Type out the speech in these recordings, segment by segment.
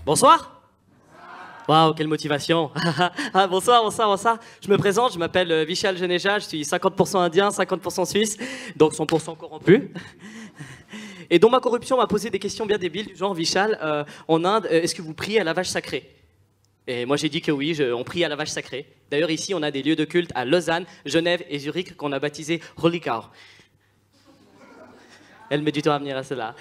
Bonsoir. Waouh, quelle motivation. Ah, bonsoir. Je me présente, je m'appelle Vishal Juneja, je suis 50% indien, 50% suisse, donc 100% corrompu. Et dont ma corruption m'a posé des questions bien débiles, du genre, Vishal, en Inde, est-ce que vous priez à la vache sacrée? Et moi j'ai dit que oui, on prie à la vache sacrée. D'ailleurs ici on a des lieux de culte à Lausanne, Genève et Zurich qu'on a baptisés Holy Cow. Elle met du temps à venir à cela.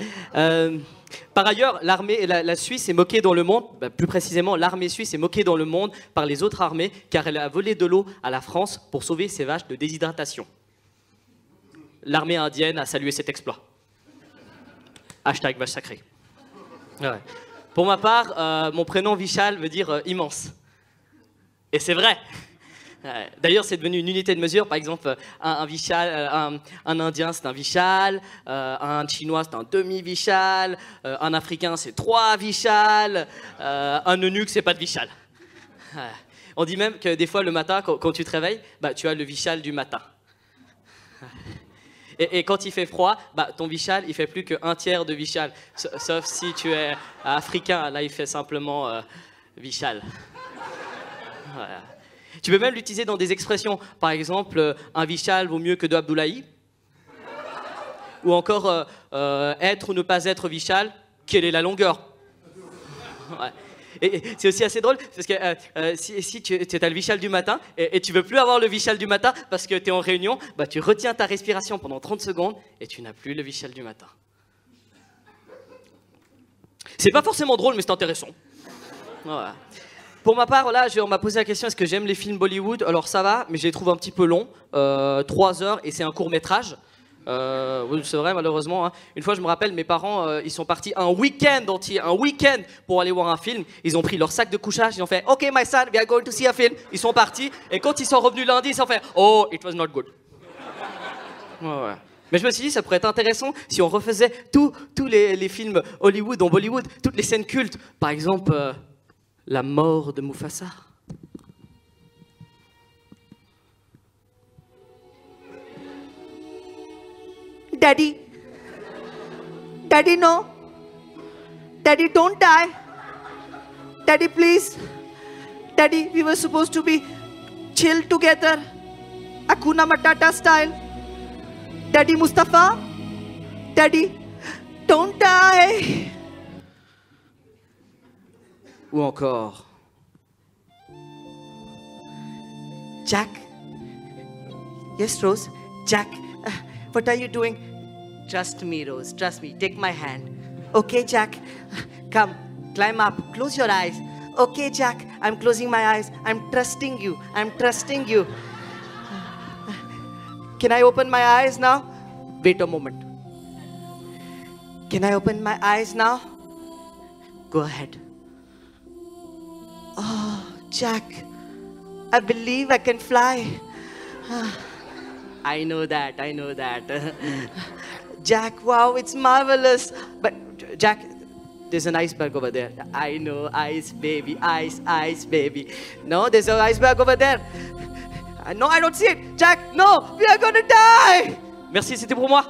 Par ailleurs, la Suisse est moquée dans le monde, plus précisément l'armée suisse est moquée dans le monde par les autres armées car elle a volé de l'eau à la France pour sauver ses vaches de déshydratation. L'armée indienne a salué cet exploit. Hashtag vache sacrée. Ouais. Pour ma part, mon prénom Vishal veut dire immense. Et c'est vrai. D'ailleurs, c'est devenu une unité de mesure. Par exemple, un Indien, c'est un Vishal. Un Chinois, c'est un demi-Vishal. Un Africain, c'est 3 Vishal. Un eunuque, c'est pas de Vishal. On dit même que des fois, le matin, quand tu te réveilles, tu as le Vishal du matin. Et quand il fait froid, ton Vishal, il fait plus qu'un tiers de Vishal. Sauf si tu es africain, là, il fait simplement Vishal. Voilà. Tu peux même l'utiliser dans des expressions. Par exemple, un Vishal vaut mieux que 2 Abdoulaye. Ou encore, être ou ne pas être Vishal, quelle est la longueur? Ouais. Et c'est aussi assez drôle, parce que si tu as le Vishal du matin, et tu veux plus avoir le Vishal du matin, parce que tu es en réunion, tu retiens ta respiration pendant 30 secondes, et tu n'as plus le Vishal du matin. C'est pas forcément drôle, mais c'est intéressant. Voilà. Pour ma part, là, on m'a posé la question, est-ce que j'aime les films Bollywood? Alors ça va, mais je les trouve un petit peu longs, 3 heures, et c'est un court-métrage. Oui, c'est vrai, malheureusement. Hein. Une fois, je me rappelle, mes parents, ils sont partis un week-end entier, pour aller voir un film. Ils ont pris leur sac de couchage, ils ont fait « Ok, my son, we are going to see a film ». Ils sont partis, et quand ils sont revenus lundi, ils ont fait « Oh, it was not good ». Ouais. Mais je me suis dit, ça pourrait être intéressant si on refaisait tous les films Hollywood, en Bollywood, toutes les scènes cultes. Par exemple, la mort de Mufasa. Daddy. Daddy, no. Daddy, don't die. Daddy, please. Daddy, we were supposed to be chill together. Hakuna Matata style. Daddy Mustafa. Daddy, don't die. Ou encore... Jack. Yes, Rose. Jack, what are you doing? Trust me, Rose. Trust me. Take my hand. Okay, Jack. Come. Climb up. Close your eyes. Okay, Jack. I'm closing my eyes. I'm trusting you. I'm trusting you. Can I open my eyes now? Wait a moment. Can I open my eyes now? Go ahead. Oh, Jack. I believe I can fly. I know that. Jack, wow, it's marvelous. But, Jack, there's an iceberg over there. I know, ice baby, ice baby. No, there's an iceberg over there. No, I don't see it. Jack, no, we are gonna die. Merci, c'était pour moi.